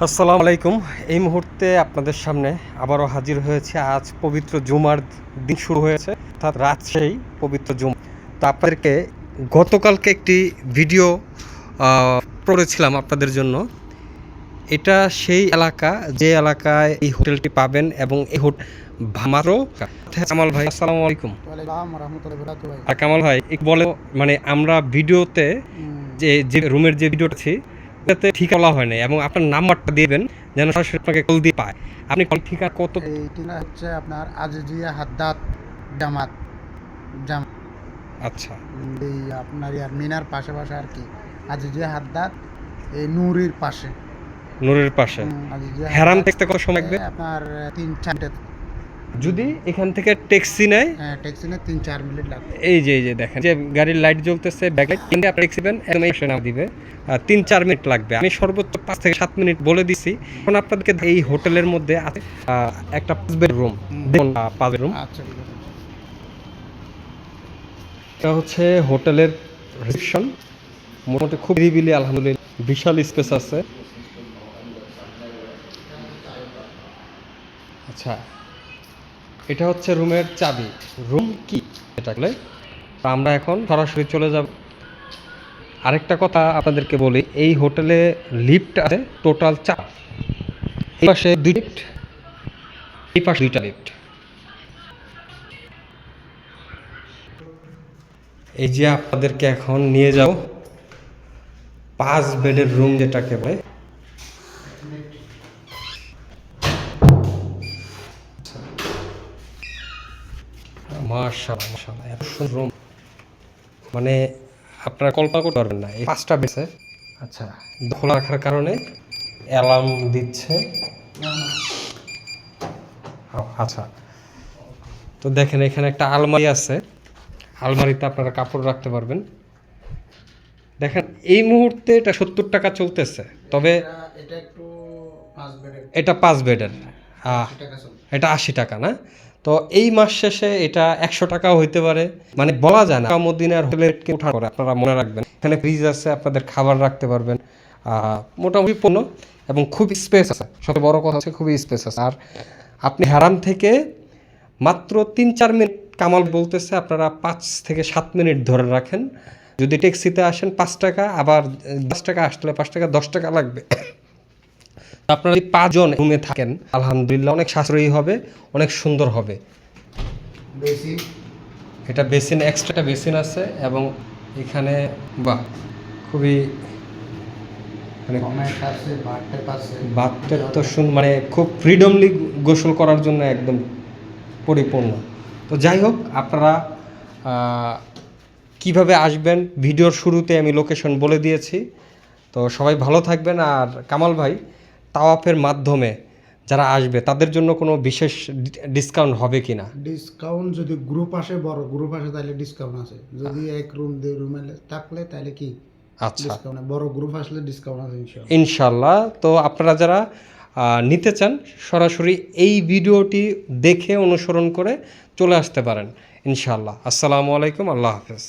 আসসালামু আলাইকুম। এই মুহূর্তে আপনাদের সামনে আবারও হাজির হয়েছে। আজ পবিত্র জুমার দিন শুরু হয়েছে, অর্থাৎ রাত সেই পবিত্র জুমা। তো আপনাদেরকে গতকালকে একটি ভিডিও করেছিলাম আপনাদের জন্য। এটা সেই এলাকা যে এলাকায় এই হোটেলটি পাবেন এবং এই হোটেল ভামারও কামাল ভাই, আসসালামু আলাইকুম। আর কামাল ভাই বলে মানে আমরা ভিডিওতে যে রুমের যে ভিডিওটা আছে এটাতে ঠিক বলা হয় না, এবং আপনার নাম্বারটা দিবেন যেন সরাসরি আপনাকে কল দিয়ে পায়। আপনি কল ঠিকানা কত? এইটা হচ্ছে আপনার আজিজিয়া হাদ্দাত জামাত আচ্ছা, এই আপনার ইয়ার মিনার পাশে আর কি। আজিজিয়া হাদ্দাত এই নূরের পাশে। নূরের পাশে। আজিজিয়া হেরাম দেখতে কত সময় লাগবে? আপনার 3-4 যদি এখান থেকে ট্যাক্সি নেয়, ট্যাক্সি নিয়ে 3-4 মিনিট লাগবে। এই যে দেখেন যে গাড়ির লাইট জ্বলতেছে, ব্যাক লাইট, কিন্তু আপনি ট্যাক্সি পেন একদম এসে নাও দিবে। 3-4 মিনিট লাগবে। আমি সর্বোচ্চ 5 থেকে 7 মিনিট বলে দিছি। এখন আপনাদেরকে এই হোটেলের মধ্যে আছে একটা 5 বেডরুম। দেখুন 5 বেডরুম। আচ্ছা, ঠিক আছে। এটা হচ্ছে হোটেলের রিসেপশন। মোটামুটি খুব নিরিবিলি, আলহামদুলিল্লাহ বিশাল স্পেস আছে। আচ্ছা, এটা হচ্ছে রুমের চাবি। রুম কি এটা বলে আমরা এখন সরাসরি চলে যাব। আরেকটা কথা আপনাদেরকে বলি, এই হোটেলে লিফট আছে টোটাল 4। এই পাশে 2 লিফট, এই পাশে 2টা লিফট। এই যে আপনাদেরকে এখন নিয়ে যাব 5 বেডের রুম যেটাকে বলে। মাশাআল্লাহ মাশাআল্লাহ, এত সুন্দর রুম, মানে আপনারা কল্পনা করতে পারবেন না। এই 5টা বেডে আচ্ছা খোলা রাখার কারণে অ্যালার্ম দিচ্ছে। আচ্ছা, তো দেখেন এখানে একটা আলমারি আছে। আলমারিতে আপনারা কাপড় রাখতে পারবেন। দেখেন এই মুহূর্তে এটা 70 টাকা চলতেছে, তবে এটা একটু 5 বেডের, এটা 5 বেডের, এটা 80 টাকা না। তো এই মাস শেষে এটা 100 টাকাও হইতে পারে, মানে বলা যায় না। মদিনার হোটেলের উঠা করে আপনারা মনে রাখবেন, এখানে ফ্রিজ আছে, আপনাদের খাবার রাখতে পারবেন। মোটামুটি পণ্য এবং খুব স্পেস আছে। সবচেয়ে বড় কথা হচ্ছে খুবই স্পেস আছে। আর আপনি হারাম থেকে মাত্র 3-4 মিনিট, কামাল বলতেছে আপনারা 5 থেকে 7 মিনিট ধরে রাখেন। যদি ট্যাক্সিতে আসেন 5 টাকা, আবার 10 টাকা আসলে 5 টাকা, 10 টাকা লাগবে। আপনারা যদি 5 জন রুমে থাকেন আলহামদুলিল্লাহ অনেক সাশ্রয়ী হবে, অনেক সুন্দর হবে। এটা বেসিন, এক্সট্রা বেসিন আছে, এবং এখানে বাহ খুবই মানে বাথটব তো মানে খুব ফ্রিডমলি গোসল করার জন্য একদম পরিপূর্ণ। তো যাই হোক, আপনারা কিভাবে আসবেন ভিডিওর শুরুতে আমি লোকেশন বলে দিয়েছি। তো সবাই ভালো থাকবেন। আর কামাল ভাই, তাওয়াফের মাধ্যমে যারা আসবে তাদের জন্য কোনো বিশেষ ডিসকাউন্ট হবে কি না? ডিসকাউন্ট যদি গ্রুপ আসে, বড় গ্রুপ আসে, তাহলে ডিসকাউন্ট আছে। যদি এক রুম 2 রুমে থাকলে তাহলে কি আচ্ছা, বড় গ্রুপ আসলে ডিসকাউন্ট আছে ইনশাল্লাহ। তো আপনারা যারা নিতে চান সরাসরি এই ভিডিওটি দেখে অনুসরণ করে চলে আসতে পারেন ইনশাল্লাহ। আসসালামু আলাইকুম, আল্লাহ হাফেজ।